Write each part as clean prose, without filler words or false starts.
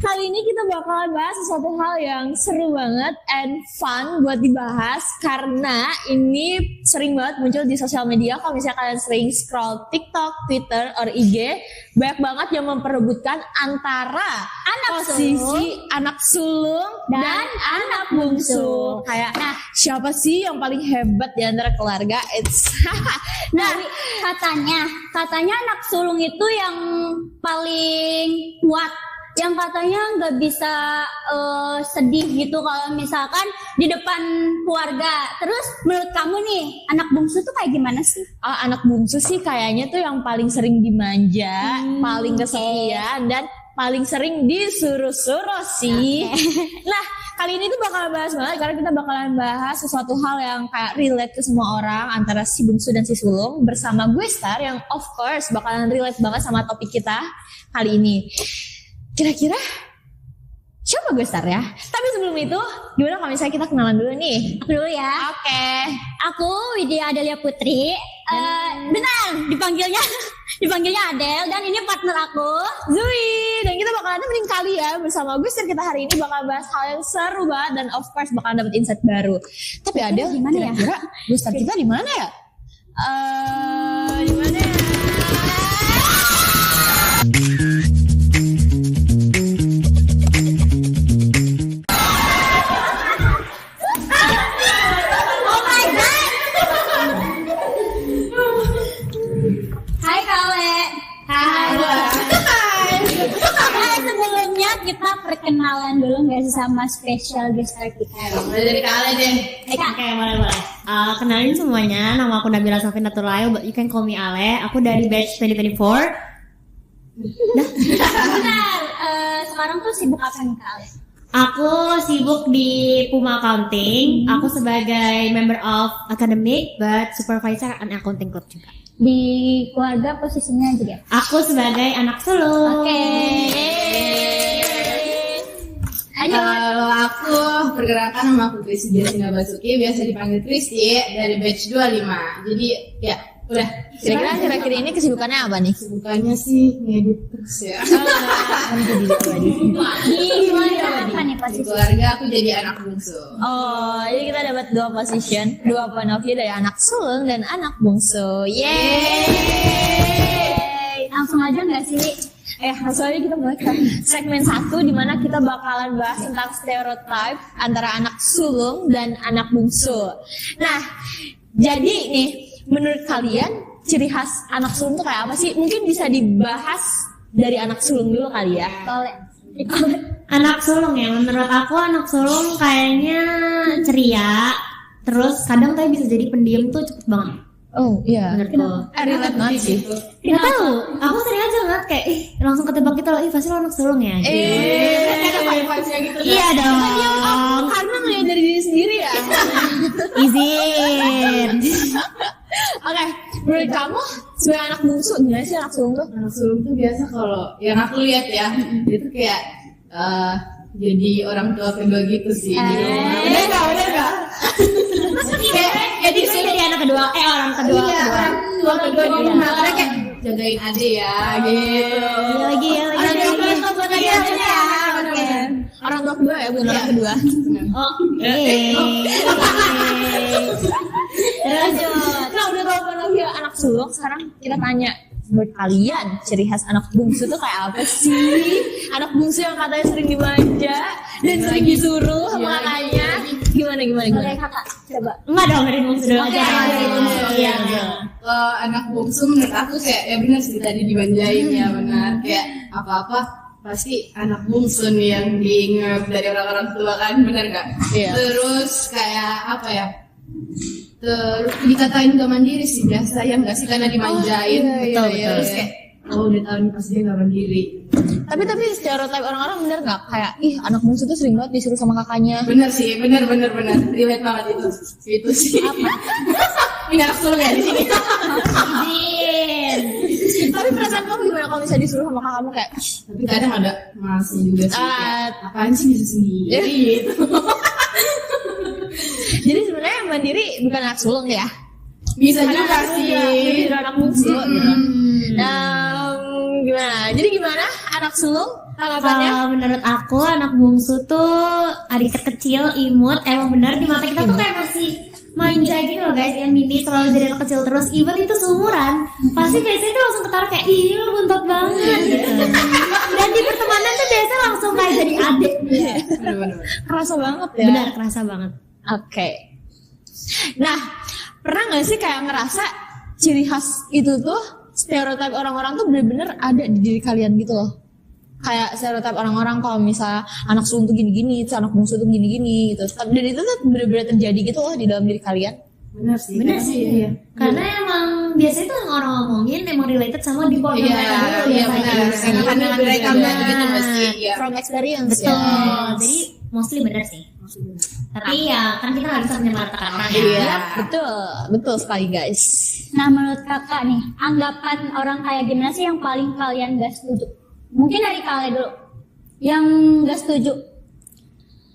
Kali ini kita bakalan bahas sesuatu hal yang seru banget and fun buat dibahas karena ini sering banget muncul di sosial media. Kalau misalnya kalian sering scroll TikTok, Twitter, or IG, banyak banget yang memperebutkan antara posisi anak sulung dan anak bungsu. Kayak, siapa sih yang paling hebat di antara keluarga? Katanya anak sulung itu yang paling kuat, yang katanya nggak bisa sedih gitu kalau misalkan di depan keluarga. Terus menurut kamu nih, anak bungsu tuh kayak gimana sih? Anak bungsu sih kayaknya tuh yang paling sering dimanja, paling kesepian, dan paling sering disuruh-suruh sih. Nah, kali ini tuh bakalan bahas banget karena kita bakalan bahas sesuatu hal yang kayak relate ke semua orang antara si bungsu dan si sulung bersama gue Star yang of course bakalan relate banget sama topik kita kali ini. Kira-kira siapa gue Star ya? Tapi sebelum itu, gimana kalau misalnya kita kenalan dulu nih? Dulu ya. Oke. Aku Widya Adelia Putri. Benar, dipanggilnya Adel, dan ini partner aku Zui. Dan kita bakalan nemenin kalian bersama gue Star. Kita hari ini bakal bahas hal yang seru banget dan of course bakalan dapet insight baru. Tapi Adel, gimana ya? Kira-kira gue Star kita di mana ya? Di mana ya? kita perkenalan dulu nggak sih sama special guest star kita? Mulai dari Kak Ale deh. Oke, boleh. Kenalin semuanya, nama aku Nabila Safina Tulayo, but you can call me Ale. Aku dari batch 2024. Benar. Sekarang tuh sibuk apa nih Kak Ale? Aku sibuk di Puma Accounting. Aku sebagai member of academic, but supervisor and accounting club juga. Di keluarga posisinya juga? Aku sebagai anak sulung. Oke. Kalau aku pergerakan nama aku Kristi Jasina Basuki, biasa dipanggil Kristi, dari batch 25. Jadi ya udah. Kira-kira ini kesibukannya apa nih? Kesibukannya sih ngedit terus ya. Apa nih Di posisi? keluarga aku jadi anak bungsu. Oh, jadi kita dapat dua position, dua point of view dari anak sulung dan anak bungsu. Yeay! Langsung aja nggak sih? Langsung aja kita mulai ke segmen 1 di mana kita bakalan bahas tentang stereotype antara anak sulung dan anak bungsu. Nah, jadi nih, menurut kalian ciri khas anak sulung tuh kayak apa sih? Mungkin bisa dibahas dari anak sulung dulu kali ya. Anak sulung ya, menurut aku anak sulung kayaknya ceria. Terus kadang tapi bisa jadi pendiam tuh cepet banget. Oh iya. Menurutku. Relate banget sih. Nggak tahu, aku sering aja ngeliat kayak langsung ketebak gitu loh, pasti lo anak sulung ya. Ada vibes-nya gitu. Iya dong. Karena ngeliat dari diri sendiri ya. Izin. Oke, menurut kamu sebagai anak bungsu gimana sih anak sulung tuh? Anak sulung tuh biasa kalau yang aku lihat ya, itu kayak jadi orang tua kedua gitu sih. Udah gak? Jadi jadi anak kedua, orang kedua. Iya, orang tua kedua di rumah. Karena kayak jagain ade ya, gitu. Lagi. Orang tua kedua ya, bukan orang kedua. Nah, udah tahu kan lagi anak sulung, sekarang kita tanya buat kalian, ciri khas anak bungsu tuh kayak apa sih? Anak bungsu yang katanya sering dimanja dan sering disuruh sama kakaknya. Gimana? Oke kakak, coba. Enggak dong, dari bungsu dulu aja. Iya. Kalau anak bungsu menurut aku kayak ya benar sih tadi dibanjain ya benar. Kayak apa-apa pasti anak bungsu nih yang diingat dari orang-orang tua kan, benar gak? Iya. Terus kayak apa ya? Terus dikatain gak mandiri sih biasa ya nggak sih karena dimanjain. Betul. Terus kayak udah tahu nih pasti dia nggak mandiri. Tapi stereotype orang-orang bener nggak kayak anak bungsu tuh sering banget disuruh sama kakaknya. Bener sih, bener. Relate banget itu sih. Apa? Ini anak sulung ya di sini. Tapi perasaan kamu gimana kalau misalnya disuruh sama kakakmu kayak? Tapi kadang ada masih juga sih. Kayak, apaan sih bisa sendiri gitu. Jadi sebenarnya yang mandiri bukan anak sulung ya? Bisa juga sih. Jadi anak bungsu. Gimana? Jadi gimana anak sulung tanggapannya? Kalau menurut aku anak bungsu tuh adik kecil, imut, emang benar di mata kita tuh kayak masih manja gitu loh guys, yang mini selalu jadi anak kecil terus, even itu seumuran pasti biasanya tuh langsung ketawa kayak ih lu buntot banget gitu. Dan di pertemanan tuh biasanya langsung kayak jadi adik. Kerasa banget ya. Benar, kerasa banget. Oke. Nah, pernah nggak sih kayak ngerasa ciri khas itu tuh stereotip orang-orang tuh bener-bener ada di diri kalian gitu loh? Kayak stereotip orang-orang kalau misalnya anak sulung tuh gini-gini, anak bungsu tuh gini-gini gitu. Dan itu tuh bener-bener terjadi gitu loh di dalam diri kalian. Benar sih. Benar sih. Iya. Karena emang biasanya tuh yang orang ngomongin emang related sama di keluarga mereka dulu Iya biasanya. benar. Karena kan mereka Benar. gitu pasti. Iya. From experience Betul. ya. Jadi mostly benar sih. Tapi ya kan kita nggak bisa menyamaratakan orang ya. Iya. Betul sekali guys. Nah menurut kakak nih, anggapan orang kayak gimana sih yang paling kalian gak setuju? Mungkin dari kalian dulu, yang gak setuju.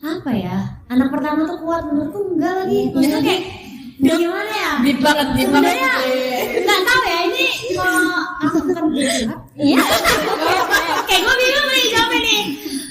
Apa ya? Anak pertama tuh kuat, menurutku enggak lagi. Maksudnya kayak gimana ya? Deep banget. Sebenarnya nggak tahu ya ini kalau aku bukan curhat. Iya. Kayak gue bingung nih jawabnya nih.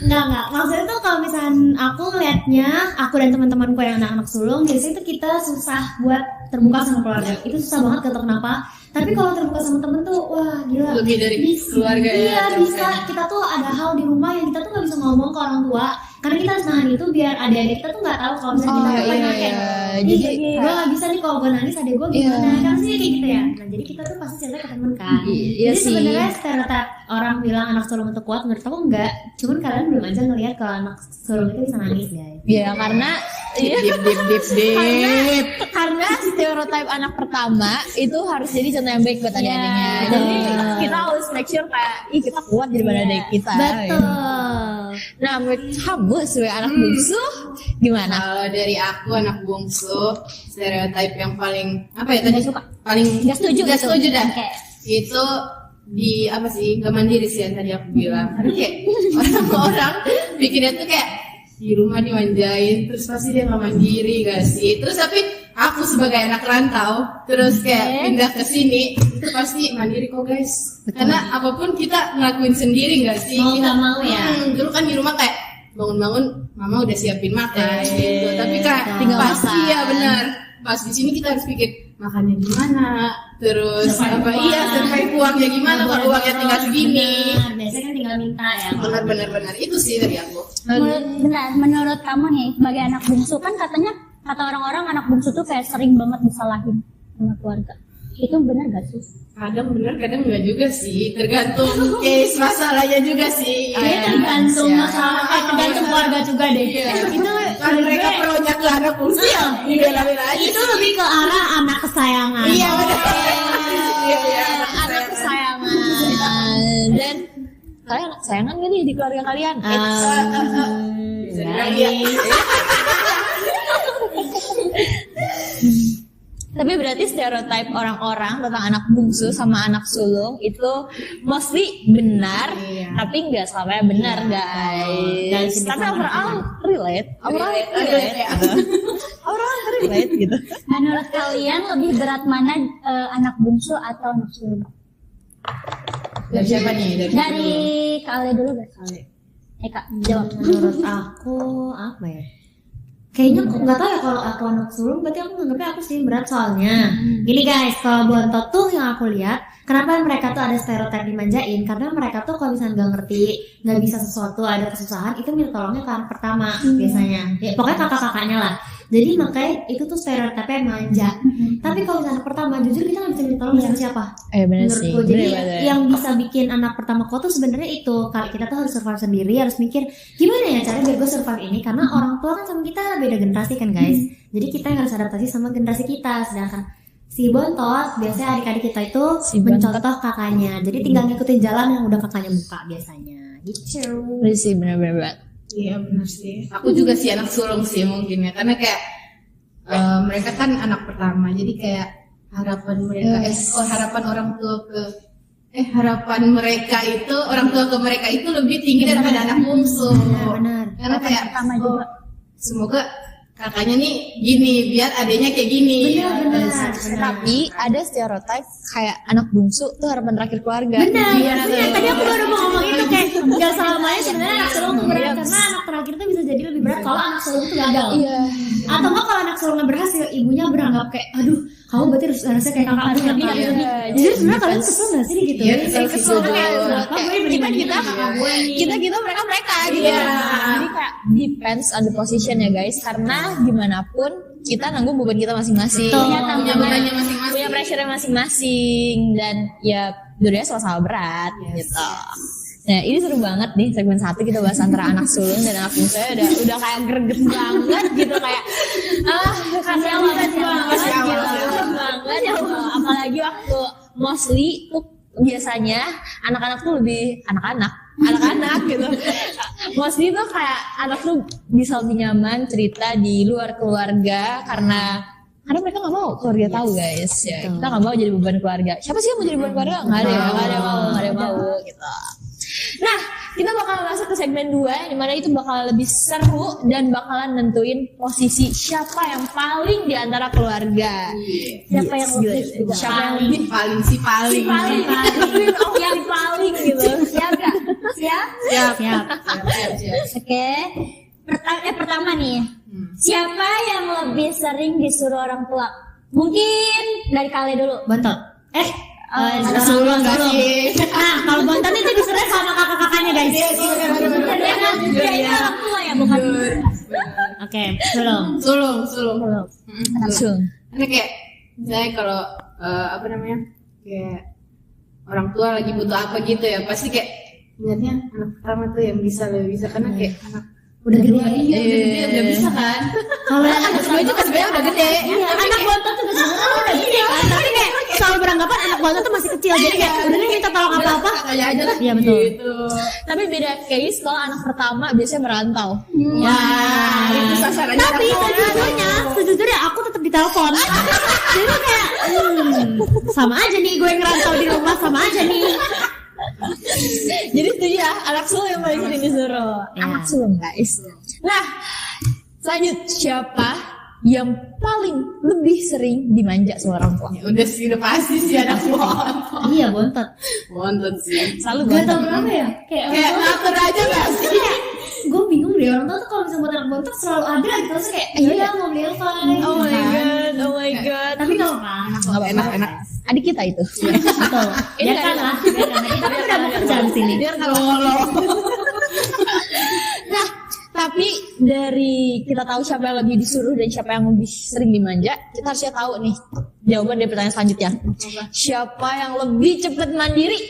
Enggak. Maksudnya tuh kalau misalnya aku ngeliatnya, aku dan teman-temanku yang anak-anak sulung, biasanya tuh kita susah buat terbuka sama keluarga. Itu susah banget, gak tau kenapa. Tapi kalau terbuka sama temen tuh, wah gila. Lebih dari keluarga ya. Iya bisa. Kita tuh ada hal di rumah yang kita tuh gak bisa ngomong ke orang tua. Karena kita harus nahan itu biar adik-adik kita tuh gak tahu kalau misalnya kita iya, kayak iya. jadi gue gak bisa nih kalau gue nangis adik gue gimana. Iya. Kan sih kayak gitu ya. Nah jadi kita tuh pasti cerita ke temen kan. Iya Jadi sih. sebenarnya stereotip orang bilang anak sulung itu kuat, menurut aku enggak. Cuman kalian belum aja ngelihat kalau anak sulung itu bisa nangis guys. Ya karena Deep. karena stereotip anak pertama itu harus jadi contoh yang baik buat adik-adiknya. Iya. Jadi kita harus make sure kayak kita kuat daripada adik kita. Betul. Nah, menurut kamu sebagai anak bungsu gimana? Kalau dari aku anak bungsu, stereotip yang paling apa ya tadi suka? Paling Gak setuju Gak gitu. setuju dah. Kayak, Itu di apa sih? Gak mandiri sih yang tadi aku bilang. Karena kayak orang-orang bikinnya tuh kayak di rumah dimanjain, terus pasti dia gak mandiri gak sih? Terus tapi aku sebagai anak rantau, terus kayak pindah ke sini, itu pasti mandiri kok guys. Karena apapun kita ngelakuin sendiri gak sih? Mau Kita, nggak mau ya? Dulu kan di rumah kayak bangun-bangun, mama udah siapin makan gitu. Tapi kayak tinggal pasti makan. ya benar. Pas di sini kita harus pikir makannya gimana, terus Survive apa uang. iya survive uangnya gimana kalau uangnya tinggal segini. Benar, biasanya kan tinggal minta ya. Benar itu sih dari aku. menurut kamu nih, sebagai anak bungsu kan katanya kata orang-orang anak bungsu tuh kayak sering banget disalahin sama keluarga. Itu benar gak sih? Kadang benar, kadang enggak juga sih. Tergantung case masalahnya juga sih. Iya, tergantung masalah, tergantung keluarga juga deh. Itu Kan mereka pronya ke anak bungsu ya, dibela-bela aja. itu lebih ke arah anak kesayangan. Iya benar. Iya. Anak kesayangan. Dan kalian anak kesayangan gak nih di keluarga kalian? Bisa dibilang iya. Tapi berarti stereotip orang-orang tentang anak bungsu sama anak sulung itu mostly benar, Iya. tapi nggak selamanya benar guys. Tapi overall relate, overall relate gitu. Menurut kalian lebih berat mana anak bungsu atau anak sulung? Dari siapa nih? Dari kalian dulu guys. Kak, jawab. Menurut aku apa ya? Kayaknya aku nggak tahu ya kalau aku anak sulung, berarti aku nganggapnya aku sih berat soalnya. Gini guys, kalau bontot tuh yang aku lihat, kenapa mereka tuh ada stereotip dimanjain? Karena mereka tuh kalau misalnya nggak ngerti, nggak bisa sesuatu, ada kesusahan, itu minta tolongnya ke anak pertama biasanya. Ya, pokoknya kakak-kakaknya lah. Jadi makanya itu tuh stereotipnya manja. Tapi kalau misalnya anak pertama, jujur kita nggak bisa minta tolong sama siapa. Benar sih. Menurutku, jadi bener. yang bisa bikin anak pertama kuat tuh sebenarnya itu kalau kita tuh harus survive sendiri, harus mikir gimana ya cara biar gue survive ini, karena orang tua kan sama kita beda generasi kan guys. Jadi kita yang harus adaptasi sama generasi kita, sedangkan si bontot biasanya adik-adik kita itu Si bontot. mencontoh kakaknya, jadi tinggal ngikutin jalan yang udah kakaknya buka biasanya gitu. Bener sih, benar-benar. Iya benar sih. Aku juga sih anak sulung sih mungkin ya, karena kayak mereka kan anak pertama, jadi kayak harapan mereka, harapan orang tua ke harapan mereka itu orang tua ke mereka itu lebih tinggi daripada anak bungsu. Benar. Karena kayak Pertama juga. semoga kakaknya nih gini, biar adiknya kayak gini. Benar. Tapi ada stereotip kayak anak bungsu tuh harapan terakhir keluarga. Benar. Iya, Maksudnya tadi aku baru mau ngomong itu kayak nggak selamanya sebenarnya anak sulung tuh berat karena anak terakhir tuh bisa jadi lebih berat kalau anak sulung tuh gagal. Iya. Atau enggak kalau anak sulungnya berhasil, ibunya beranggap kayak aduh kamu berarti harusnya kayak kakak aku yang Iya. jadi sebenarnya kalian kesel nggak sih gitu? Iya, Kayak kesel sih. kayak Kayak kenapa gue dibandingin kita kakak gue nih? kita mereka gitu. Iya. Jadi kayak depends on the position ya guys, karena gimana pun kita nanggung beban kita masing-masing. Betul. Punya bebannya masing-masing. Punya pressure masing-masing dan ya dua-duanya sama-sama berat gitu. Nah ini seru banget nih segmen 1 kita bahas antara anak sulung dan anak bungsu. Udah kayak greget banget gitu kayak kasih banget gitu. Apalagi waktu mostly tuh biasanya anak-anak tuh lebih anak-anak gitu. Mostly tuh kayak anak tuh bisa lebih nyaman cerita di luar keluarga karena mereka nggak mau keluarga tahu guys ya. Kita nggak mau jadi beban keluarga. Siapa sih yang mau jadi beban keluarga? Nggak ada yang mau gitu. Nah, kita bakal masuk ke segmen 2 di mana itu bakal lebih seru dan bakalan nentuin posisi siapa yang paling di antara keluarga. Siapa yang lebih Siapa yang lebih paling yang paling gitu. siap gak? Siap? Siap. Oke. Pertama nih, siapa yang lebih sering disuruh orang tua? Mungkin dari kalian dulu. Bontot. Anak sulung gak sih? Nah, kalau bontot itu disuruh sama kakak-kakaknya guys. Dia orang tua ya, bukan? Oke, sulung. Sulung. Langsung. Karena kayak misalnya kalau kayak orang tua lagi butuh apa gitu ya, pasti kayak ingatnya anak pertama tuh yang lebih bisa karena kayak anak Udah gede. udah bisa kan. Kalau Anak gue juga sebenarnya udah gede. iya, anak bontot tuh sebenarnya udah gede. Tapi kayak selalu beranggapan anak bontot tuh masih kecil. Jadi kayak udah nih minta tolong apa-apa. Kayak aja lah. Iya betul. Gitu. Tapi beda case kalau anak pertama biasanya merantau. Wah, itu sasarannya. Tapi sejujurnya aku tetap ditelepon. Jadi kayak sama aja nih gue ngerantau di rumah sama aja nih. Jadi setuju ya, anak sulung yang paling sering disuruh. Ya. Anak sulung guys. Nah, lanjut siapa yang paling lebih sering dimanja sama orang tua? Ya udah sih, udah pasti sih anak bontot. Iya bontot. Bontot sih. Selalu Gak bontot. tau kenapa ya. Kayak ngatur aja gak sih? Gue bingung deh orang tua tuh kalau misalnya buat anak bontot selalu ada gitu terus kayak iya mau beli apa Oh my god. tapi nggak apa Enak. Adik kita itu. betul Ini ya kan lah kita kan udah mau kerja di sini Biar kalau Nah, tapi dari kita tahu siapa yang lebih disuruh dan siapa yang lebih sering dimanja, kita harusnya tahu nih jawaban dari pertanyaan selanjutnya. Siapa yang lebih cepat mandiri?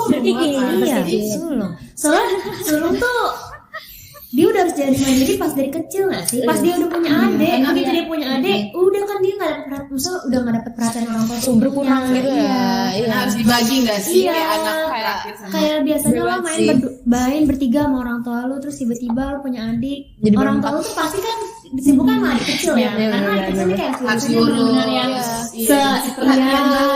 berarti gini ya sulung tuh dia udah harus jadi mandiri pas dari kecil nggak sih? Pas dia udah punya adik, begitu dia punya adik, udah kan dia nggak dapet perhatian, udah nggak dapet perhatian orang tua. Berkurang gitu ya. Iya. Harus dibagi gak sih? Iya. Kayak anak terakhir sama. Kayak biasanya lo Berat main bertiga sama orang tua lo, terus tiba-tiba lo punya adik. Jadi orang tua berempat. lo tuh pasti kan disibukkan sama adik kecil ya. Iya, Karena iya, adik kecil ini kayak Harus urusannya benar-benar yang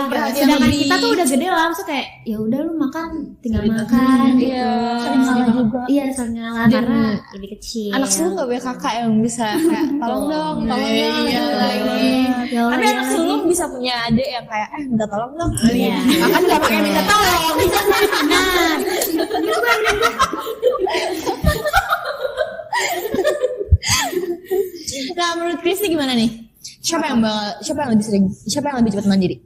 perhatian sedangkan kita tuh udah gede lah, langsung kayak ya udah lu makan tinggal makan gitu. Iya. Sering ngalah juga. Iya, sering ngalah Dan karena lebih kecil. Anak sulung gak punya kakak yang bisa kayak tolong dong. Iya, Ya Allah, Tapi ya. anak sulung bisa punya adik yang kayak minta tolong dong. Iya. Makan gak pakai minta tolong. Nah, menurut Kristi gimana nih? Siapa yang lebih cepat mandiri?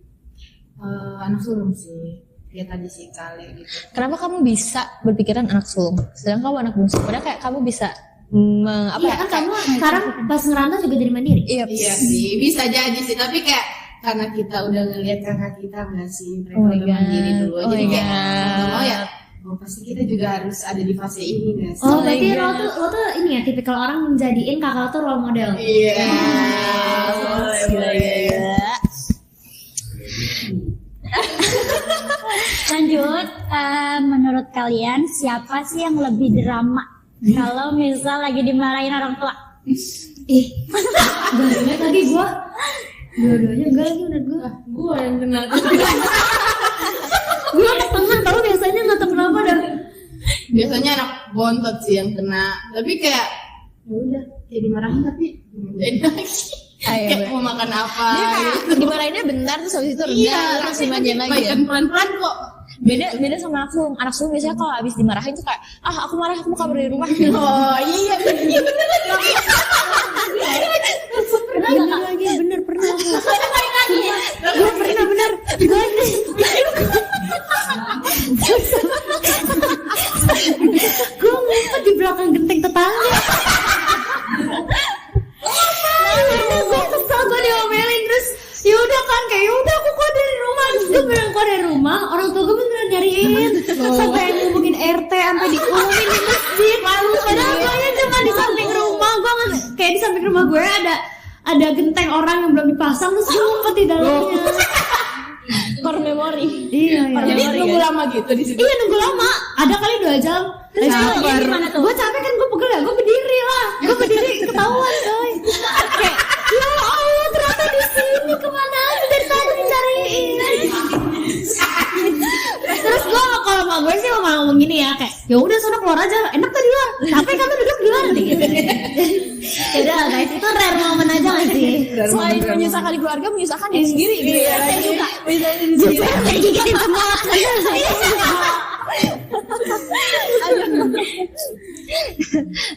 Anak sulung sih. Ya tadi sih kali gitu. Kenapa kamu bisa berpikiran anak sulung? Sedangkan kamu anak bungsu. Padahal kayak kamu bisa Iya kan kamu sekarang pas ngerantau juga jadi mandiri. Iya. Iya sih, bisa jadi sih. Tapi kayak karena kita udah ngelihat kakak kita nggak sih, mereka Oh my udah mandiri God. dulu. Oh Jadi my kayak God. nggak mau ya. Oh, pasti kita juga harus ada di fase ini nggak sih? Oh, my berarti God. lo tuh ini ya tipikal orang menjadiin kakak lo tuh role model. Iya. Gila. Lanjut, menurut kalian siapa sih yang lebih drama? Kalau misal lagi dimarahin orang tua? Dua-duanya tadi gue dua-duanya enggak lagi menurut gue. Gue yang kena. Gue tengah tau biasanya nggak tahu kenapa dah. Biasanya anak bontot sih yang kena. Tapi kayak ya udah kayak dimarahin tapi jadi lagi. Kayak mau makan apa? Dia kayak dimarahinnya bentar terus habis itu reda terus dimanjain lagi. Ya? Pelan-pelan kok. Beda sama anak sulung biasanya kalau habis dimarahin tuh kayak aku marah aku mau kabur dari rumah. Oh iya bener. Bener lagi, bener pernah. Gue pernah bener. Gue ngumpet di belakang genteng tetangga. Gue kesel, gue diomelin terus. Ya udah kan, kayak yaudah aku keluar dari rumah. Terus gue bilang keluar dari rumah, orang tua gue beneran nyariin. Sampai yang ngomongin RT, sampai diumumin di masjid. Padahal gue cuma di samping rumah. Gue kayak di samping rumah gue ada genteng orang yang belum dipasang, terus gue ngumpet di dalamnya. Core memory. Iya. Jadi nunggu lama gitu di situ. Iya, nunggu lama. Ada kali 2 jam. Terus gimana tuh? gue capek kan, gue pegel ya, gue berdiri lah. Gue berdiri ketahuan coy. Kayak ya Allah, ternyata di sini kemana aja dari tadi dicariin. Terus gue kalau sama gue sih mau ngomong gini ya, kayak ya udah sana keluar aja, enak tadi luar. Capek kamu duduk di luar gitu. Ya udah guys, itu rare moment aja nggak sih? Selain menyusahkan di keluarga, menyusahkan diri sendiri gitu ya. Menyusahkan diri sendiri. Kayak gigitin semua.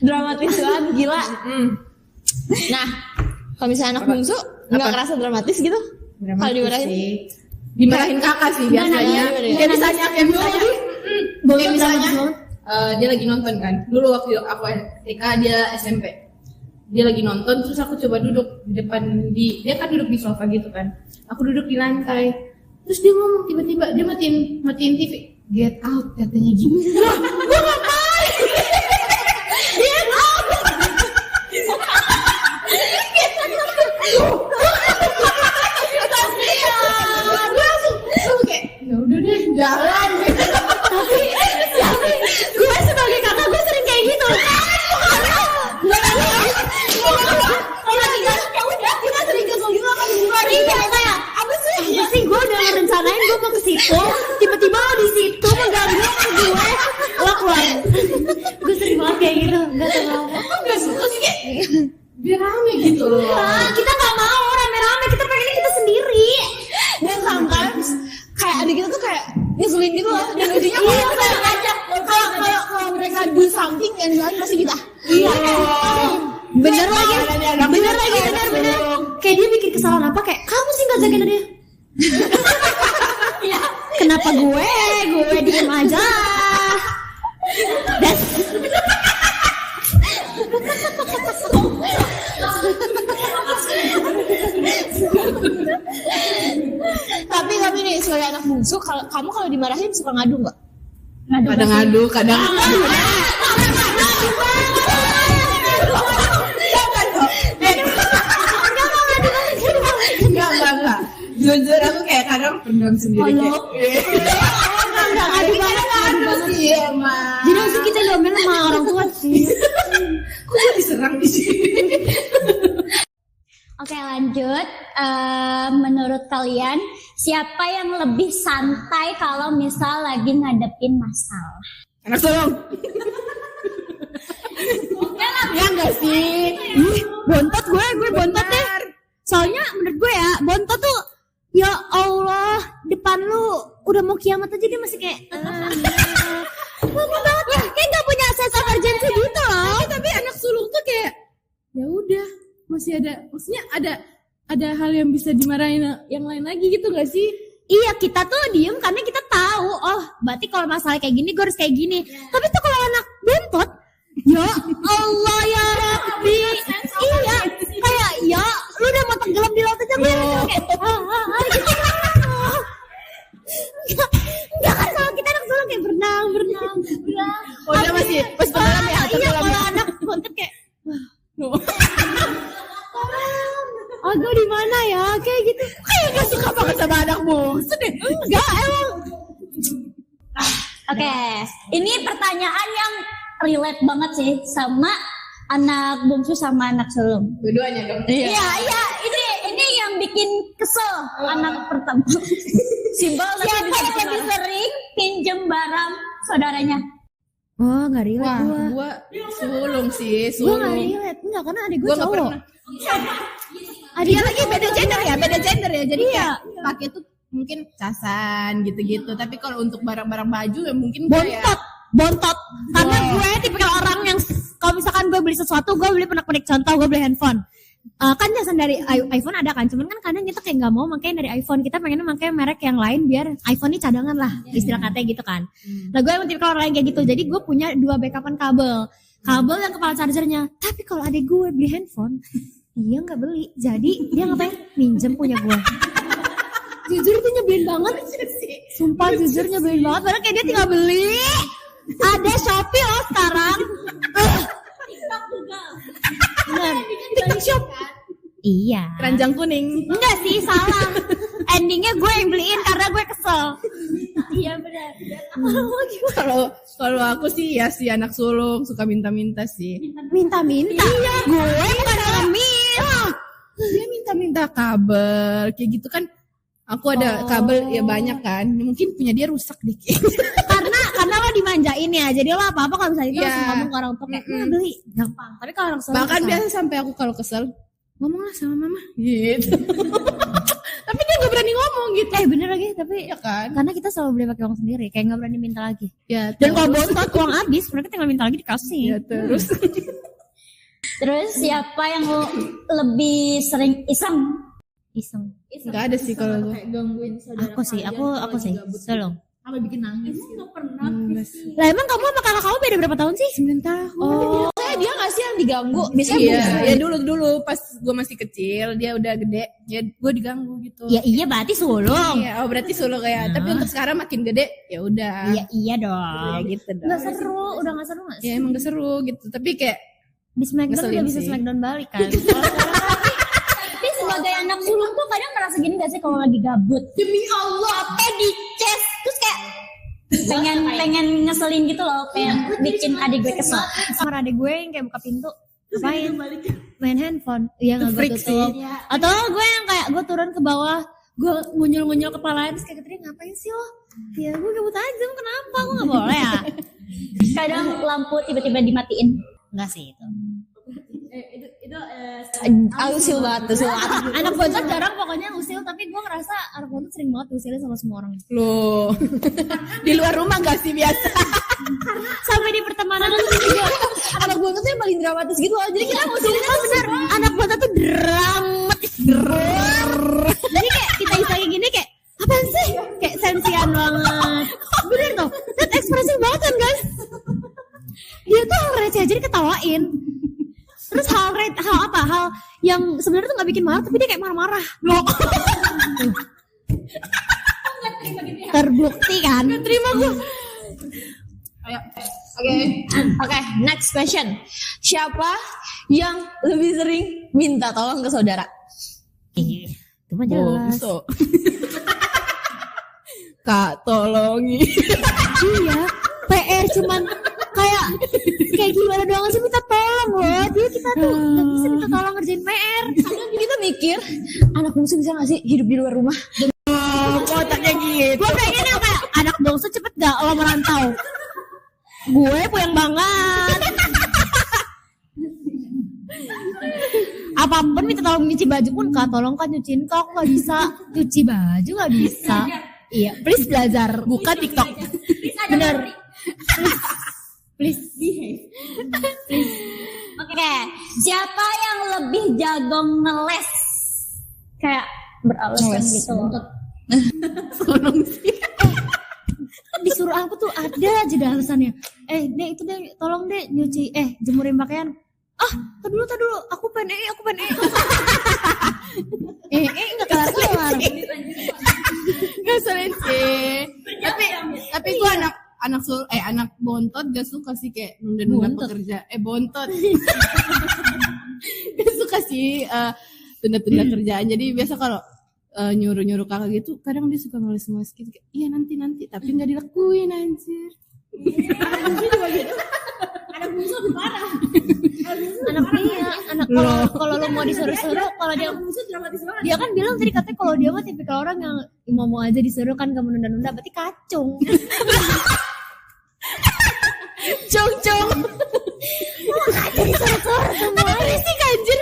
Dramatis banget, gila. Nah, kalau misalnya anak bungsu nggak kerasa dramatis gitu? Kalau dimarahin? Dimarahin kakak sih biasanya. Kayak misalnya kayak misalnya dia lagi nonton kan. Dulu waktu aku TK dia SMP. Dia lagi nonton terus aku coba duduk di depan dia kan duduk di sofa gitu kan. Aku duduk di lantai. Terus dia ngomong tiba-tiba dia matiin TV. Get out katanya gitu. Lah, gua ngapain? Get out. Ya udah deh, jalan. Tapi gue sebagai kakak gue sering kayak gitu. Kita sering kesel gitu akan bubar. Iya, kayak apa sih gue udah ngerencanain gue mau ke situ, tiba-tiba lo di situ mengganggu gue. Lo keluar. Gue sering banget kayak gitu, nggak tahu apa. Aku nggak suka sih kayak biar rame gitu loh. Kita nggak mau rame-rame, kita pengennya kita sendiri. Dan sometimes kayak adik kita tuh kayak ngeselin gitu loh. Dan ujungnya kalau mereka do something yang jalan pasti kita. Iya. Bener lagi. Kayak dia bikin kesalahan apa, kayak kamu sih nggak jagain dia. Kenapa gue diem aja. Tapi nih sebagai anak bungsu, kamu kalau dimarahin suka ngadu nggak? Kadang ngadu, kadang enggak. Jujur aku kayak kadang pendam sendiri kayak. Nggak ngadu banget sih emang. Jadi langsung kita diomelin sama orang tua sih. Kok gue diserang di sini? Oke, lanjut. Menurut kalian siapa yang lebih santai kalau misal lagi ngadepin masalah? Anak sulung. Ya enggak sih? Bontot gue bontot deh. Soalnya menurut gue ya, bontot tuh ya Allah, depan lu udah mau kiamat aja dia masih kayak lama banget ya, kayak gak punya sense of urgency gitu loh. Tapi anak sulung tuh kayak ya udah masih ada, maksudnya ada hal yang bisa dimarahin yang lain lagi gitu gak sih? Iya, kita tuh diem karena kita tahu, oh berarti kalau masalah kayak gini gue harus kayak gini. Tapi tuh kalau anak bontot, ya Allah ya Rabbi, iya kayak ya lu udah mau tenggelam di laut aja gue kayak gitu. Enggak kan, kalau kita anak sulung kayak berenang. Oh dia masih tenggelam ya? Iya, kalau anak bontot kayak aku di mana ya, kayak gitu. Kayak gak suka banget sama anak bungsu deh. Enggak emang. Oke, ini pertanyaan yang relate banget sih sama anak bungsu sama anak sulung. Dua-duanya dong. Iya, ini yang bikin kesel anak pertama. Simpel tapi Siapa yang lebih sering pinjem barang saudaranya? Oh, nggak relate Wah, gua. gua sulung sih, Gua nggak sulung. relate, enggak karena adik gue Gua nggak cowok. pernah. Adik Dia gue lagi beda gender ya, beda gender ya. Jadi Iya. kayak pakai tuh mungkin casan gitu-gitu. Tapi kalau untuk barang-barang baju ya mungkin kayak bontot. Karena gue tipikal orang yang kalau misalkan gue beli sesuatu, gue beli pernak-pernik, contoh gue beli handphone. Kan jasan dari iPhone ada kan, cuman kan kadang kita kayak nggak mau makanya dari iPhone, kita pengen makanya merek yang lain biar iPhone ini cadangan lah, istilah katanya gitu kan. Nah gue emang tipikal orang kayak gitu, jadi gue punya 2 backupan kabel yang kepala chargernya. Tapi kalau adik gue beli handphone, dia nggak beli, jadi dia ngapain? Minjem punya gue. Jujur itu nyebelin banget, sumpah jujur nyebelin banget, padahal kayak dia tinggal beli. Ada Shopee loh sekarang. Bener. TikTok Shop. Iya. keranjang kuning. Enggak sih, salah. Endingnya gue yang beliin karena gue kesel. Iya benar. Kalau aku sih ya si anak sulung suka minta-minta sih. Minta-minta. Iya. Gue bukan minta. Dia minta-minta kabel kayak gitu kan. Aku ada kabel ya banyak kan. Mungkin punya dia rusak dikit. karena lo dimanjain ya. Jadi lo apa-apa kalau misalnya itu Iya. langsung ngomong ke orang tua kayak beli gampang. Tapi kalau orang tua Bahkan kesel. biasa sampai aku kalau kesel ngomonglah sama mama gitu. Tapi dia nggak berani ngomong gitu. Bener lagi, tapi Ya kan? karena kita selalu beli pakai uang sendiri, kayak nggak berani minta lagi. Ya, Dan kalau bontot uang habis, mereka tinggal minta lagi dikasih. ya terus Terus siapa yang lebih sering iseng? Iseng. nggak ada sih kalau gue. Kayak gangguin saudara. Aku sih selalu. Sampai bikin nangis. Nggak pernah. Lah emang kamu sama kakak kamu beda berapa tahun sih? 9 tahun. Oh, dia nggak sih yang diganggu? Biasanya Iya, bukan. ya dulu pas gue masih kecil, dia udah gede, ya gue diganggu gitu. Ya iya berarti sulung. Iya, oh berarti solo kayak. Tapi untuk sekarang makin gede, ya udah. Iya dong. Ya gitu dong. Nggak seru, udah nggak seru nggak sih? Ya emang gak seru gitu. Tapi kayak Di Smackdown ngeselin udah bisa sih. Smackdown balik kan? Tapi sebagai anak sulung tuh kadang merasa gini gak sih kalau lagi gabut? Demi Allah, apa di chest terus kayak pengen ngeselin gitu loh, pengen bikin adik gue kesel. Sama adik gue yang kayak buka pintu, ngapain? Main handphone. Iya nggak gue Freak tutup. sih. Atau gue yang kayak gue turun ke bawah, gue ngunyul-ngunyul kepalanya terus kayak Katrin ngapain sih lo? Ya gue gabut aja, emang kenapa? Gue nggak boleh ya? Kadang lampu tiba-tiba dimatiin. Enggak sih itu. Usil banget, usil banget. Anak bontot jarang pokoknya usil, tapi gue ngerasa anak bontot sering banget usilnya sama semua orang. lo di luar rumah gak sih biasa? Sampai di pertemanan tuh juga Anak bontot tuh yang paling dramatis gitu loh. Jadi kita usilnya kan bener, anak bontot tuh dramatis. Jadi kayak kita istilahnya gini kayak apaan sih? Kayak sensian banget. Bener tuh, lihat ekspresi banget kan guys. Dia tuh hal receh aja diketawain. Terus hal yang sebenarnya tuh nggak bikin marah, tapi dia kayak marah-marah. Loh. Terbukti kan? terima gue. Oke, next question. Siapa yang lebih sering minta tolong ke saudara? Itu mah jelas. So. Kak tolongi. Iya, PR cuman kayak gimana doang sih minta tolong loh. Dia kita tuh nggak bisa minta tolong ngerjain PR. Kadang kita mikir, anak bungsu bisa gak sih hidup di luar rumah? Kotaknya gitu. Gue pengen yang kayak anak bungsu cepet gak lo merantau. Gue puyeng banget. Apapun minta tolong nyuci baju pun kak, tolong kak nyuciin kak, aku gak bisa cuci baju, gak bisa. Iya, please belajar, buka TikTok. Bener. Please. Oke, siapa yang lebih jago ngeles? Kayak beralasan gitu loh. Tolong sih. Disuruh aku tuh ada aja dah alasannya. Deh itu deh, tolong deh nyuci, jemurin pakaian. Tar dulu, aku pengen nggak kelar. Gak sulit sih. Tapi gue anak bontot gak suka sih kayak nunda-nunda Bontot. pekerja. Bontot. Gak suka sih tunda-tunda kerjaan. Jadi biasa kalau nyuruh-nyuruh kakak gitu, kadang dia suka ngeles-ngeles gitu. Kayak, iya nanti, tapi nggak dilakuin anjir. Anak kalau lo mau disuruh-suruh, kalau dia kan bilang tadi katanya kalau dia mah tipikal orang yang mau aja disuruh kan gak menunda-nunda, berarti kacung. Cong. Ada berisik anjir.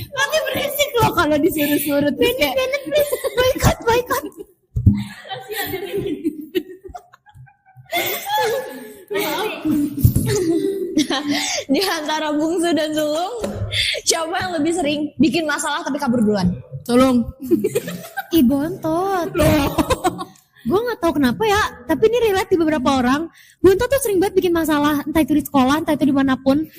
Nanti berisik loh kalau disuruh-suruh terus kayak boykot. Di antara bungsu dan sulung, siapa yang lebih sering bikin masalah tapi kabur duluan? Tolong. Ih Bontot. Gue gak tahu kenapa ya, tapi ini relate di beberapa orang. Bontot tuh sering banget bikin masalah, entah itu di sekolah, entah itu dimanapun.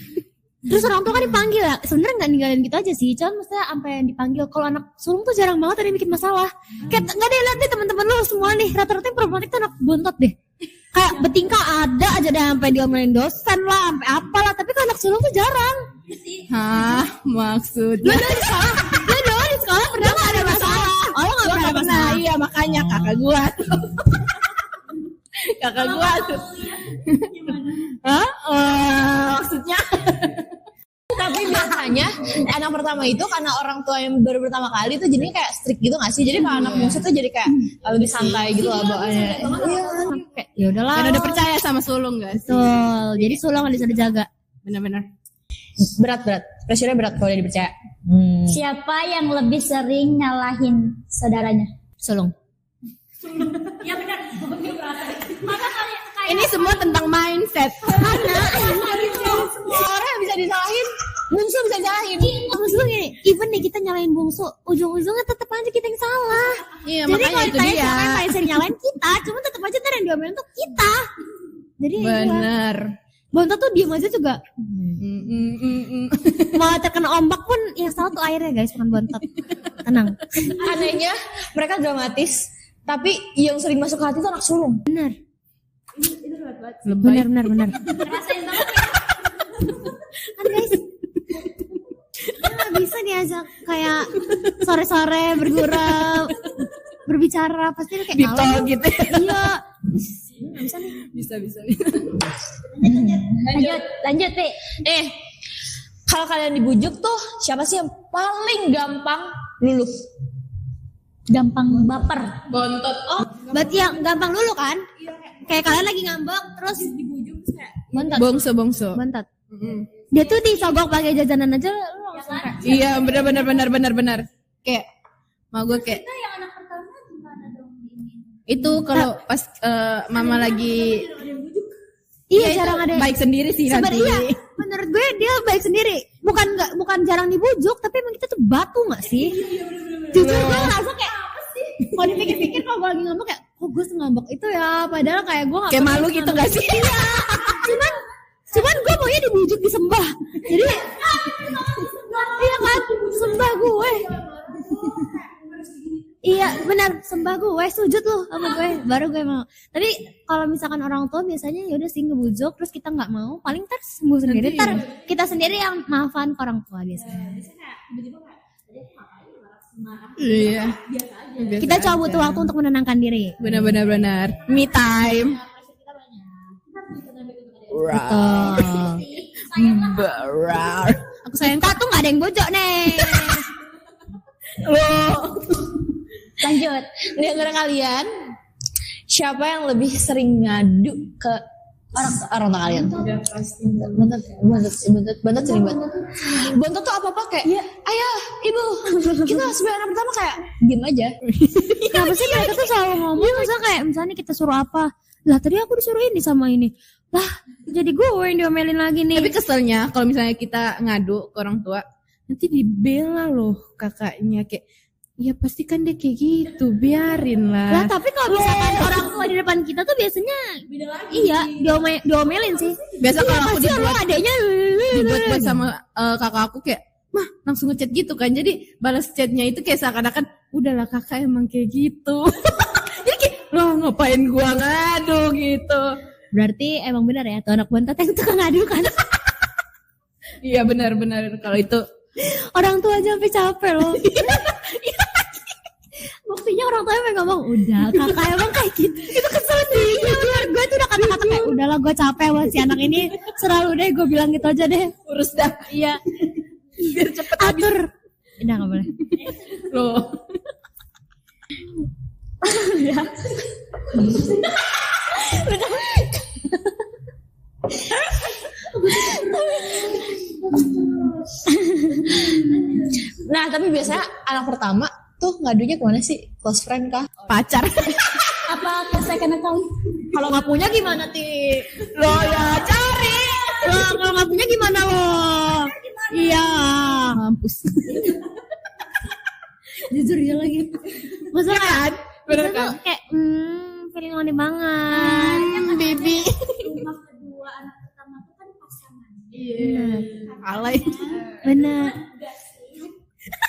Terus orang tua kan dipanggil ya, sebenarnya nggak ninggalin gitu aja sih, cuman maksudnya sampai yang dipanggil. Kalau anak sulung tuh jarang banget ada yang bikin masalah. Kayak nggak ada yang lihat nih teman-teman lo semua nih, rata-rata yang problematik tuh anak Bontot deh. Kayak betingkah ada aja deh sampai diomelin dosen lah, sampai apalah. Tapi kalau anak sulung tuh jarang. Hah, maksudnya? Lo di sekolah pernah nggak ada masalah? Oh lo nggak pernah ada masalah? Iya, makanya kakak gua tuh. Kakak gua tuh. Hah? Maksudnya? Tapi biasanya anak pertama itu karena orang tua yang baru pertama kali tuh jadinya kayak strict gitu nggak sih? Jadi kalau anak bungsu tuh jadi kayak lebih santai gitu lah bawaannya. Kayak ya udahlah. Karena udah percaya sama sulung guys. Betul. Jadi sulung harus dijaga. Benar-benar. Berat. Pressure-nya berat kalau dia dipercaya. Siapa yang lebih sering nyalahin saudaranya? Sulung. Ini semua tentang mindset. Semua orang yang bisa disalahin, bungsu bisa disalahin. Maksud gue gini, even nih kita nyalain bungsu, ujung-ujungnya tetap aja kita yang salah. Iya, Jadi makanya kalau itu ditanya dia. siapa yang paling sering nyalain kita, cuma tetap aja ntar yang diomelin tuh kita. Jadi ya, Bener. Bontot tuh diem aja juga. Mau terkena ombak pun yang salah tuh airnya guys, bukan Bontot. Tenang. Anehnya mereka dramatis, tapi yang sering masuk ke hati tuh anak sulung. Benar. Lebay. Benar. Kan guys, nggak bisa diajak kayak sore-sore bergurau, berbicara pasti lu kayak Gitu ngalah. gitu. Iya. Bisa. Lanjut, Pi. Kalau kalian dibujuk tuh siapa sih yang paling gampang luluh? Gampang baper. Bontot. Oh, Berarti yang gampang dulu kan? Kayak kalian lagi ngambek terus Bontot. bongso. Bontot. Dia tuh disogok pakai jajanan aja lu langsung kayak Iya, benar. Kayak mau gue kayak itu kalau pas mama lagi iya itu jarang ada. baik sendiri sih nanti. Sebenarnya menurut gue dia baik sendiri. Bukan jarang dibujuk, tapi emang kita tuh batu enggak sih? Jujur gue ngerasa kayak apa sih? Kalau dipikir-pikir kalau gue lagi ngambek kayak kok gue ngambek itu ya, padahal kayak gue nggak Kayak pernah malu gitu ngambek. gak sih? Iya. Cuman gue maunya dibujuk disembah. Jadi iya kan, sembah gue. Iya benar, sembah gue, sujud lu sama gue, baru gue mau. Tapi kalau misalkan orang tua biasanya ya udah sih ngebujuk, terus kita nggak mau, paling ntar sembuh sendiri, ntar kita sendiri yang maafan ke orang tua biasanya. Iya. Kita coba butuh waktu untuk menenangkan diri. Benar. Me time. Betul. Aku sayang tuh nggak ada yang bojok nih. Lanjut. Di antara kalian siapa yang lebih sering ngadu ke orang tua kalian? Bontot sering banget. Bontot tuh apa-apa kayak ayah, ibu, kita sebagai anak pertama kayak diem aja. Kenapa sih mereka tuh selalu ngomong, misalnya kayak misalnya kita suruh apa, lah tadi aku disuruh ini sama ini, lah jadi gue yang diomelin lagi nih. Tapi keselnya kalau misalnya kita ngadu ke orang tua, nanti dibela loh kakaknya kayak ya pasti kan dia kayak gitu, biarin Lah lah. tapi kalau misalkan orang tua di depan kita tuh biasanya iya diomelin sih. Biasa kalau aku Kasihan lo dibuat adeknya dibuat sama kakak aku kayak mah langsung ngechat gitu kan, jadi balas chatnya itu kayak seakan-akan udahlah kakak emang kayak gitu. Jadi kayak loh ngapain gua ngadu gitu. Berarti emang benar ya tuh anak bontot yang suka ngadu kan. Iya benar kalau itu Orang tua aja sampai capek loh. Buktinya orang tua emang ngomong udah kakak emang kayak gitu. Itu kesel sih. Gue tuh udah kata-kata kayak udahlah gue capek buat si anak ini. Selalu deh gue bilang gitu aja deh. urus dah. Iya. Biar cepet Atur. Udah gak boleh. loh. Nah, tapi biasanya anak pertama tuh ngadunya kemana sih? Close friend kah? Pacar. Apa ke second account? Kalau nggak punya gimana, Ti? Lo ya cari. Lo kalau nggak punya gimana lo? Iya. Mampus. Jujur aja lagi. Masa kan? Bener Kita tuh kan? kayak feeling lonely banget. Baby. Rumah kedua anak pertama itu kan pasangan. Alay. Bener.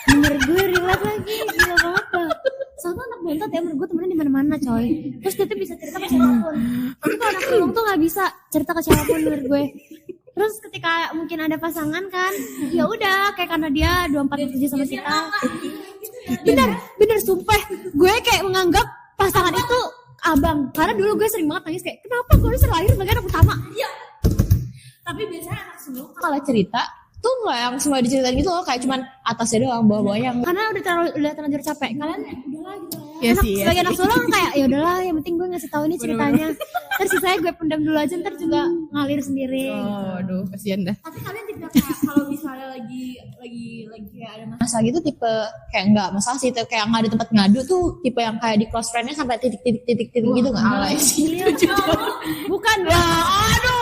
Bener gue relate lagi, gila banget Bang. Soalnya anak bontot ya, menurut gue temennya di mana-mana coy. Terus dia tuh bisa cerita ke siapapun. Tapi kalau anak sulung tuh nggak bisa cerita ke siapapun menurut gue. Terus ketika mungkin ada pasangan kan, ya udah kayak karena dia 24/7 sama kita. Bener sumpah. Gue kayak menganggap pasangan itu abang. Karena dulu gue sering banget nangis kayak, kenapa gue harus lahir sebagai anak utama? Tapi biasanya anak sulung kalau cerita tuh nggak yang semua diceritain gitu loh, kayak cuman atasnya doang, bawah-bawahnya yang Karena udah terlanjur capek. Kalian udahlah gitu ya. Iya sih. Sebagai anak sulung kayak ya udahlah, yang penting gue ngasih tahu ini ceritanya. Terus sisanya gue pendam dulu aja, ntar juga ngalir sendiri. Oh, aduh, kasihan dah. tapi kalian tipe kayak kalau misalnya lagi kayak ada masalah gitu, tipe kayak nggak masalah sih, tipe kayak nggak ada tempat ngadu tuh, tipe yang kayak di close friend-nya sampai titik gitu nggak? Alay sih. Bukan Ya, aduh,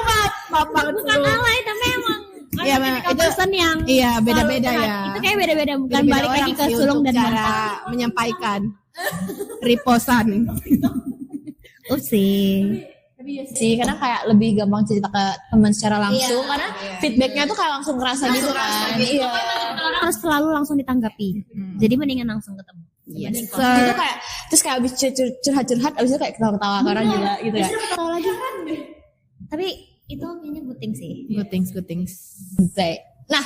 bapak bukan alay, tapi emang Iya, ada tipikal itu- person yang Iya, beda-beda selalu ya. curhat. Itu kayak beda-beda, bukan Beda-beda balik lagi orang ke sih sulung untuk dan cara bontot. menyampaikan riposan. Sih. Sih, karena kayak lebih gampang cerita ke teman secara langsung, karena feedbacknya tuh kayak langsung kerasa gitu kan. Iya. Harus selalu langsung ditanggapi. Jadi mendingan langsung ketemu. Yes, Itu kayak terus kayak abis curhat abis itu kayak ketawa-ketawa karena gila gitu ya. Tahu lagi kan. Tapi itu kayaknya good thing sih. Good things. Baik. Nah,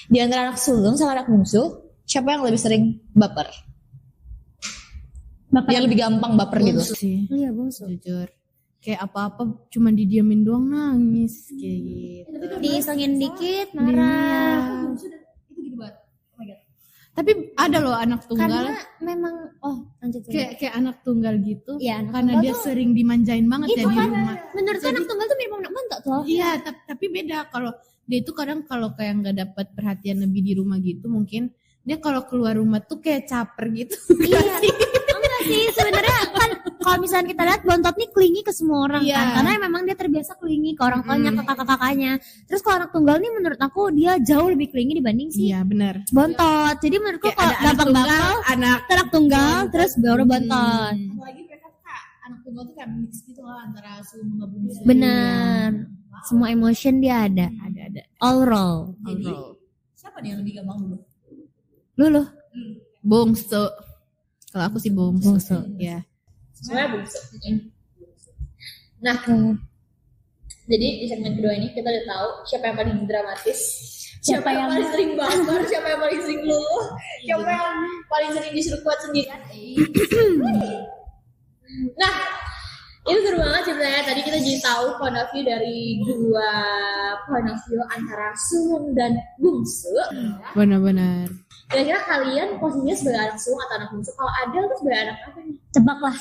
di antara anak sulung sama anak bungsu, siapa yang lebih sering baper? Yang lebih gampang baper gitu. Sih, Iya, bungsu. jujur. Kayak apa-apa cuma didiamin doang nangis kayak gitu. Diisengin dikit marah. Tapi ada loh anak Karena tunggal memang lanjut. kayak anak tunggal gitu. Iya, anak Karena tunggal dia tuh- sering dimanjain banget ya itu di kan rumah. menurut gue anak tunggal tuh mirip anak bontot loh. Iya, tapi beda kalau dia itu kadang kalau kayak nggak dapat perhatian lebih di rumah gitu, mungkin dia kalau keluar rumah tuh kayak caper gitu. Iya. Enggak sih, sebenarnya kan kalau misalnya kita lihat bontot nih klingi ke semua orang Iya. kan. Karena memang dia terbiasa klingi ke orang tuanya, ke kakak-kakaknya. Terus kalau anak tunggal nih menurut aku dia jauh lebih klingi dibanding si Iya, benar. bontot. Jadi menurutku Kayak kalau ada anak gampang tunggal, bakal anak tunggal terus baru bontot. Apalagi mereka kayak anak tunggal tuh kayak mix gitu lah antara sulung sama bungsu. Benar. Semua emotion dia ada. Ada. All roll. Jadi siapa nih yang lebih gampang dulu? Lu. Bungsu. Kalau aku sih bungsu. Ya. Sebenarnya bungsu. Nah, jadi di segmen kedua ini kita udah tahu siapa yang paling dramatis, siapa yang paling sering baper, siapa yang paling sering luluh, siapa yang paling sering disuruh kuat sendirian. Nah, itu seru banget sebenarnya. Tadi kita jadi tahu point of view dari dua point of view antara sulung dan bungsu. Benar-benar. Kira-kira kalian posisinya sebagai anak sulung atau anak bungsu? Kalau ada tuh sebagai anak apa nih? Tebaklah.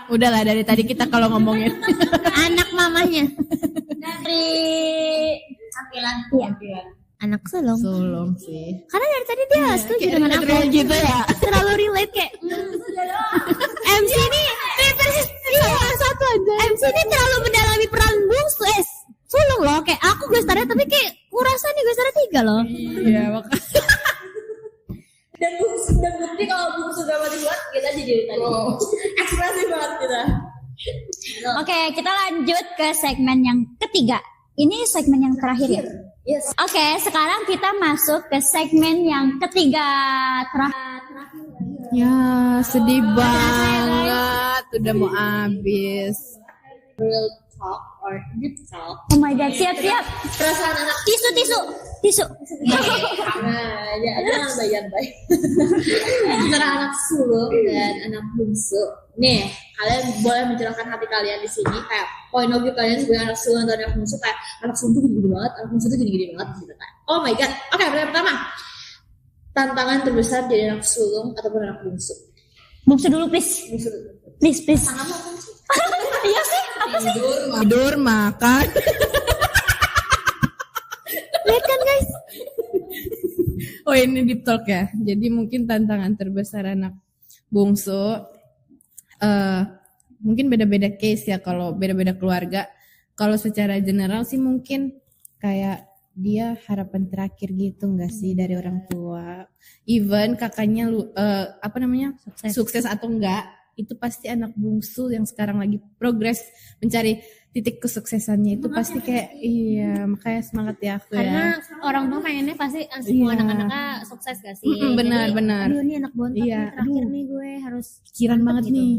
Udahlah dari tadi kita kalau ngomongin. Anak mamanya. Dari tampilan. Iya. Anak sulung. Sulung sih. Karena dari tadi dia setuju Kayak dengan aku. kayak gitu ya. Terlalu relate kayak MC ini salah satu aja. MC ini terlalu mendalami peran bungsu sulung loh. Kayak aku gue starnya tapi kayak kurasa nih gue starnya 3 loh. Iya, makanya. Dan bukti kalau bungsu dramatis banget kita jadi tadi ekspresif banget kita. Oke, kita lanjut ke segmen yang ketiga. Ini segmen yang terakhir ya? Yes. Oke, sekarang kita masuk ke segmen yang ketiga terakhir. Ya, sedih banget. Udah mau habis. Real talk or deep talk. Oh my god, siap-siap. Perasaan anak Tisu. nah, ya jangan bayar antara anak sulung dan anak bungsu. Nih, kalian boleh mencurahkan hati kalian di sini kayak point of view kalian sebagai anak sulung atau anak bungsu, kayak anak sulung tuh gede banget, anak bungsu tuh gede banget gitu kan. Oh my god. Oke, pertama. Tantangan terbesar jadi anak sulung ataupun anak bungsu. Bungsu dulu please. Please. Iya sih, apa sih? Tidur, makan. Lihat kan guys. Oh ini deep talk ya. Jadi mungkin tantangan terbesar anak bungsu, mungkin beda-beda case ya kalau beda-beda keluarga. Kalau secara general sih mungkin kayak dia harapan terakhir gitu nggak sih dari orang tua. Even kakaknya sukses atau enggak, itu pasti anak bungsu yang sekarang lagi progres mencari titik kesuksesannya itu pasti kayak iya, makanya semangat ya aku Karena ya. orang tua pengennya pasti semua Iya. anak-anaknya sukses gak sih? Benar, Jadi, benar. Aduh ini anak bontot Iya, nih, terakhir aduh. nih gue harus Pikiran banget gitu. nih.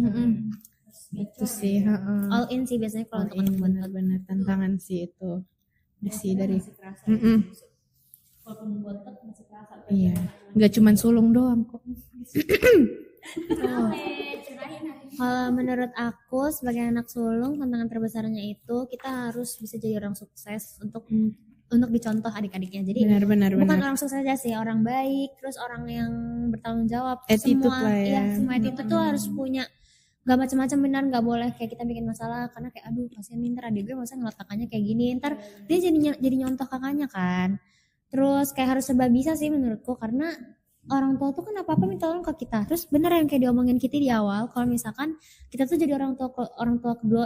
Itu sih, All in sih biasanya kalau untuk anak bontot. benar-benar tantangan sih itu. Udah sih dari iya, nggak cuman sulung doang kok. Kalau menurut aku sebagai anak sulung, tantangan terbesarnya itu kita harus bisa jadi orang sukses untuk dicontoh adik-adiknya. Jadi Benar. bukan orang sukses aja sih, orang baik, terus orang yang bertanggung jawab. Attitude semua, lah ya. Semua attitude tuh harus punya. Gak macam-macam, benar, gak boleh kayak kita bikin masalah karena kayak aduh kasihan nih, ntar adik gue masa ngeliat kakaknya kayak gini, ntar dia jadi nyontoh kakaknya kan. Terus kayak harus serba bisa sih menurutku, karena orang tua tuh kan apa-apa minta tolong ke kita. Terus bener yang kayak diomongin Kitty di awal, kalau misalkan kita tuh jadi orang tua kedua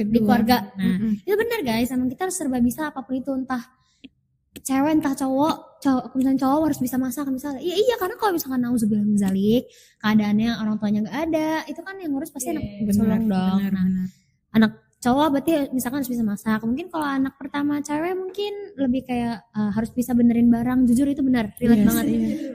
di keluarga. Nah, itu bener guys, emang kita harus serba bisa apapun itu, entah cewek entah cowok misalnya cowok harus bisa masak misalnya. Iya karena kalau misalkan nauzubillah min zalik, keadaannya orang tuanya nggak ada, itu kan yang ngurus pasti anak sulung dong. Nah, anak cowok berarti misalkan harus bisa masak. Mungkin kalau anak pertama cewek mungkin lebih kayak harus bisa benerin barang. Jujur itu benar, relate banget.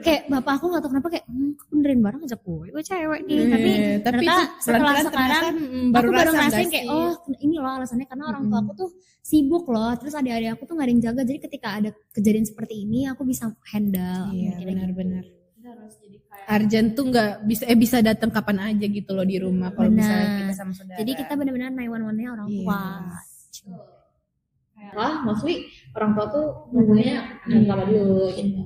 Kayak bapak aku nggak tahu kenapa kayak kok benerin barang aja gue cewek nih. Tapi ternyata setelah sekarang aku baru ngerasain kayak oh ini loh alasannya, karena orang tua aku tuh sibuk loh. Terus adik-adik aku tuh nggak ada yang jaga. Jadi ketika ada kejadian seperti ini aku bisa handle. Iya benar-benar. Arjen tuh nggak bisa datang kapan aja gitu loh di rumah kalau misalnya kita sama saudara. Jadi kita benar-benar 911-nya orang tua. Wah, maksudnya orang tua tuh ngomongnya apa dulu gitu.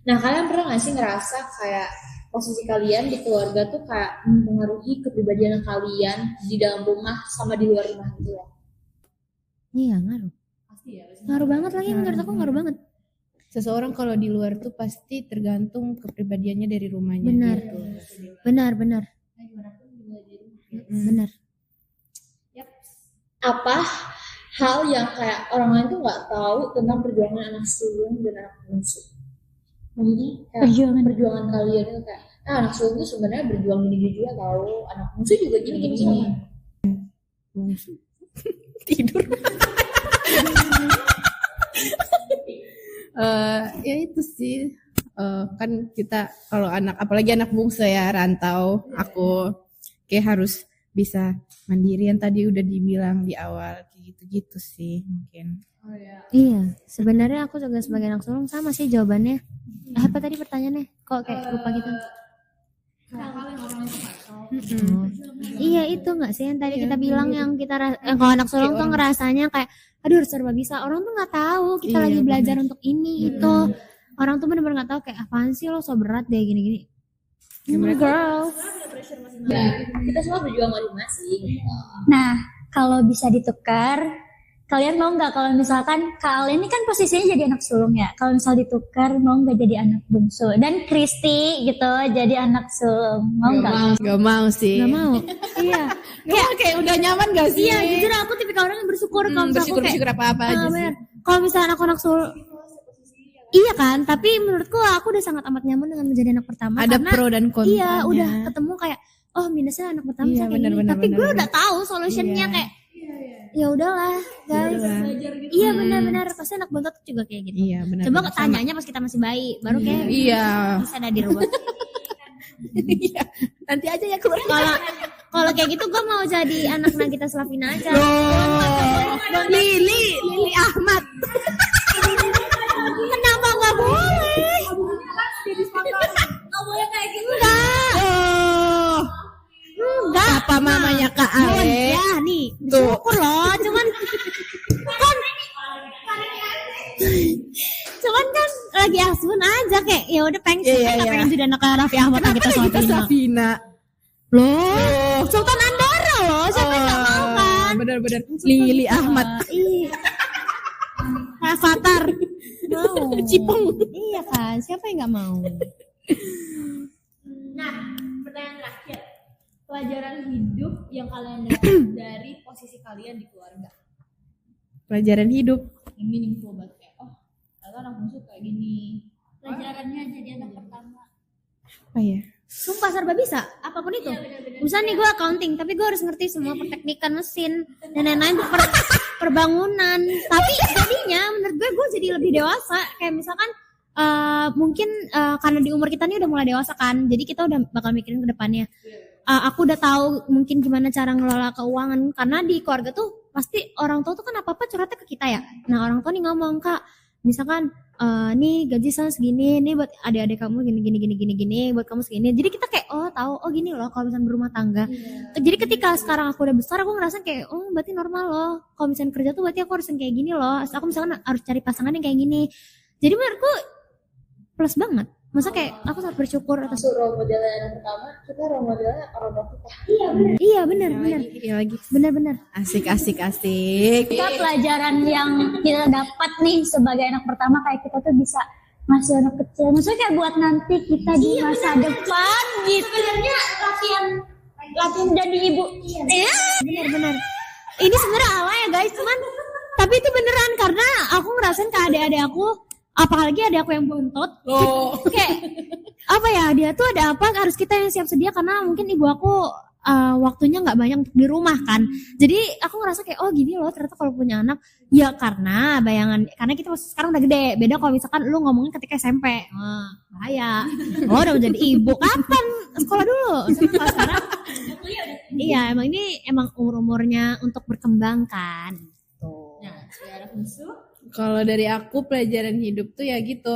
Nah, kalian pernah gak sih ngerasa kayak posisi kalian di keluarga tuh kayak mempengaruhi kepribadian kalian di dalam rumah sama di luar rumah gitu ya? Iya, ngaruh. Pasti ya. Ngaruh banget lagi, menurut aku ngaruh banget. Seseorang kalau di luar tuh pasti tergantung kepribadiannya dari rumahnya. Benar. Gitu. Benar. Benar. Apa hal yang kayak orang lain tuh nggak tahu tentang perjuangan anak sulung dan anak bungsu? Jadi kayak perjuangan kalian itu kayak, anak sulung tuh sebenarnya berjuang gini juga tahu, anak bungsu juga gini. Tidur. Ya itu sih kan kita kalau anak apalagi anak bungsu ya rantau, aku kayak harus bisa mandiri yang tadi udah dibilang di awal gitu sih mungkin. Iya, sebenarnya aku juga sebagai anak sulung sama sih jawabannya. Apa tadi pertanyaannya? Kok kayak lupa gitu? Iya itu nggak sih yang tadi kita bilang yang kita kalau anak sulung tuh ngerasanya kayak aduh harus serba bisa. Orang tuh nggak tahu kita lagi belajar untuk ini itu. Orang tuh benar-benar nggak tahu kayak apaan sih lo so berat deh gini-gini. Girl. Kita semua berjuang masing-masing. Nah, kalau bisa ditukar, kalian mau nggak kalau misalkan kalian ini kan posisinya jadi anak sulung ya. Kalau misal ditukar, mau nggak jadi anak bungsu? Dan Kristi gitu jadi anak sulung, mau nggak? Gak mau sih. Gak mau. Iya. Kayak udah nyaman gak sih? Iya, jujur aku tipikal orang yang bersyukur kalau misalnya aku bersyukur apa aja sih. bener. Kalau misalnya anak sulung iya kan, tapi menurutku aku udah sangat amat nyaman dengan menjadi anak pertama. Ada karena pro dan kontranya. iya udah ketemu kayak oh minusnya anak pertama Iya, kayak bener, gini. bener, Tapi bener, gue bener. udah tahu solutionnya kayak ya udahlah guys. Iya benar-benar pasti anak bontot juga kayak gitu. Iya benar. Coba tanyanya pas kita masih bayi, baru kayak Iya. bisa ada di rumah. Iya. Nanti aja ya keluar. Kalau kayak gitu gue mau jadi anak Nagita Slavina aja. Lili Ahmad. Kenapa nggak boleh? Nggak boleh kayak gitu. Enggak. Apa mamanya Kak Ale? Ya nih, Tuh. syukur loh. Cuman kan lagi asun aja kayak ya udah pengen nggak pengen jadi anak Raffi Ahmad Nagita Slavina. Safina. Loh, Sultan Andara loh. Siapa yang nggak mau kan? Bener-bener Lili Ahmad. Iya. Avatar. Mau. Cipong. Iya kan, siapa yang nggak mau? Nah, pertanyaan terakhir. Pelajaran hidup yang kalian dapat dari posisi kalian di keluarga. Pelajaran hidup. Yang meaningful banget kayak, oh, ternyata anak musuh kayak gini. Pelajarannya jadi anak pertama. Apa ya? Sumpah serba bisa, apapun itu. Misalnya nih gue accounting, tapi gue harus ngerti semua perteknikan mesin dan lain-lain untuk perbangunan. Tapi jadinya menurut gue jadi lebih dewasa. Kayak misalkan mungkin karena di umur kita nih udah mulai dewasa kan, jadi kita udah bakal mikirin ke depannya. Aku udah tahu mungkin gimana cara ngelola keuangan, karena di keluarga tuh pasti orang tua tuh kan apa-apa curhatnya ke kita ya. Nah orang tua nih ngomong, Kak, misalkan nih gaji saya segini, nih buat adik-adik kamu gini, buat kamu segini. Jadi kita kayak tahu, gini loh kalau misalnya berumah tangga. Jadi ketika sekarang aku udah besar, aku ngerasa kayak berarti normal loh. Kalau misalnya kerja tuh berarti aku harus yang kayak gini loh. Aku misalkan harus cari pasangan yang kayak gini. Jadi menurutku plus banget. Masa kayak aku sangat bersyukur atas Role model yang pertama, kita role modelnya orang tua kita. Iya benar. Iya lagi. Benar. Asik. Kita pelajaran yang kita dapat nih sebagai anak pertama, kayak kita tuh bisa ngasih anak kecil. Maksudnya kayak buat nanti kita di masa depan gitu. Sebenarnya latihan jadi ibu. Iya. Benar. Ini sebenarnya alay ya guys, cuman tapi itu beneran karena aku ngerasain ke adik-adik aku, apalagi adik aku yang bontot. Kayak apa ya, dia tuh ada apa harus kita yang siap sedia, karena mungkin ibu aku waktunya nggak banyak untuk di rumah kan. Jadi aku ngerasa kayak gini loh ternyata kalau punya anak. Ya karena karena kita sekarang udah gede. Beda kalau misalkan lu ngomongin ketika SMP. Bahaya. Udah menjadi ibu kapan? Sekolah dulu. Kalau sekarang iya, emang umurnya untuk berkembang kan. Nah, sekarang musuh. Kalau dari aku pelajaran hidup tuh ya gitu,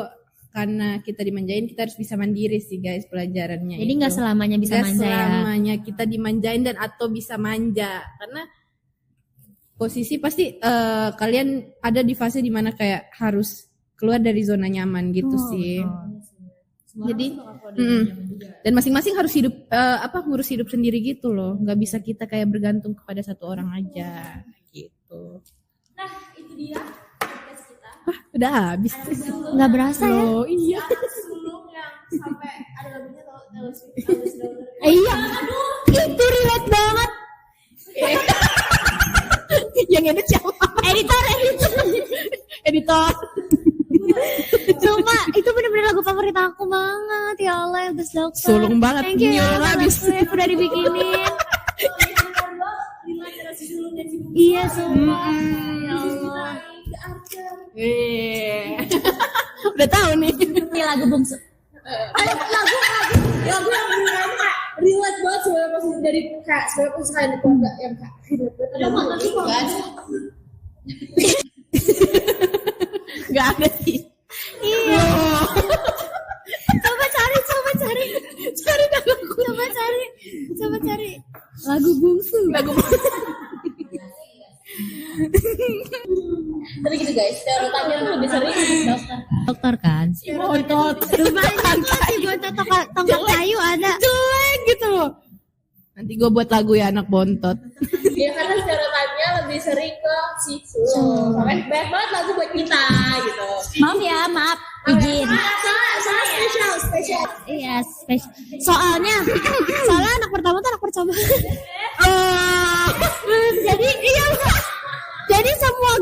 karena kita dimanjain kita harus bisa mandiri sih guys pelajarannya. Jadi nggak selamanya bisa Nggak manja ya. selamanya kita dimanjain dan atau bisa manja, karena posisi pasti kalian ada di fase dimana kayak harus keluar dari zona nyaman gitu sih. Jadi dan masing-masing harus hidup ngurus hidup sendiri gitu loh, nggak bisa kita kayak bergantung kepada satu orang aja gitu. Nah, itu dia podcast kita. Udah habis. Nggak berasa ya. Oh iya. Sulung yang sampai ada lagunya Taylor Swift. Iya. Itu relate banget. Yang edit siapa? Editor. Cuma itu bener-bener lagu favorit aku banget. Ya Allah, yang Dokter. Sulung banget. Thank you ya, Nyolong habis. udah dibikinin. Iya, sumpah. Ya Allah. Udah tahu nih. Ini lagu bungsu. Lagu yang beneran kayak relate banget sebenarnya posisi dari kayak sebenarnya posisi kalian di keluarga yang kayak relate banget. Ada mantan sih nggak ada. Nggak ada sih. Iya. Coba cari. Coba cari. Lagu bungsu. Tapi gitu guys, stereotipnya tuh lebih sering Dokter kan. Bontot. Lumayan sih buat tongkat kayu ada. Jelek gitu loh. Nanti gue buat lagu ya anak bontot. ya karena stereotipnya lebih sering ke si sulung. Makanya banyak banget lagu buat kita gitu. Maaf, izin. Spesial. Iya, spesial. Soalnya anak pertama tuh anak percobaan. Jadi semua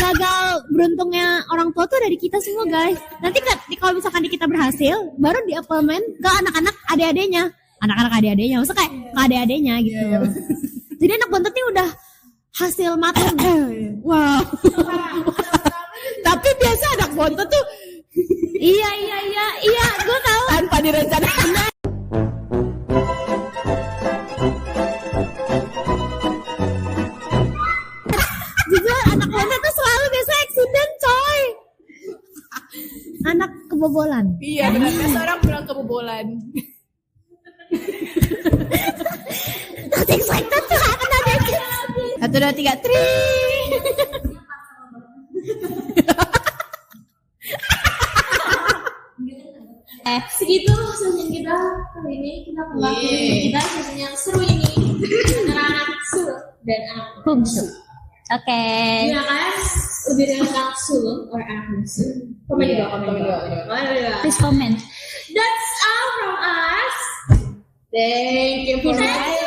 gagal beruntungnya orang tua tuh dari kita semua guys. Nanti kalau misalkan kita berhasil, baru diimplement ke anak-anak adik-adiknya. Maksudnya kayak ke adik-adiknya gitu. Jadi anak bontot ini udah hasil matang. Wow. Tapi biasa anak bontot tuh Iya, gue tahu. tanpa direncanakan. Jujur anak bontot tuh selalu biasa accident coy. Anak kebobolan. Iya, benar. Seorang pulang kebobolan. Not excited tuh akan ada. 1, 2, 3, tri. Segitu session kita kali ini. Kita ngelakuin kita session yang seru ini antara anak sulung dan anak bungsu. Oke. Ya kan? Lebih dari anak sulung or anak sulung. Komen di bawah, komen di bawah. Please comment. That's all from us. Thank you for watching.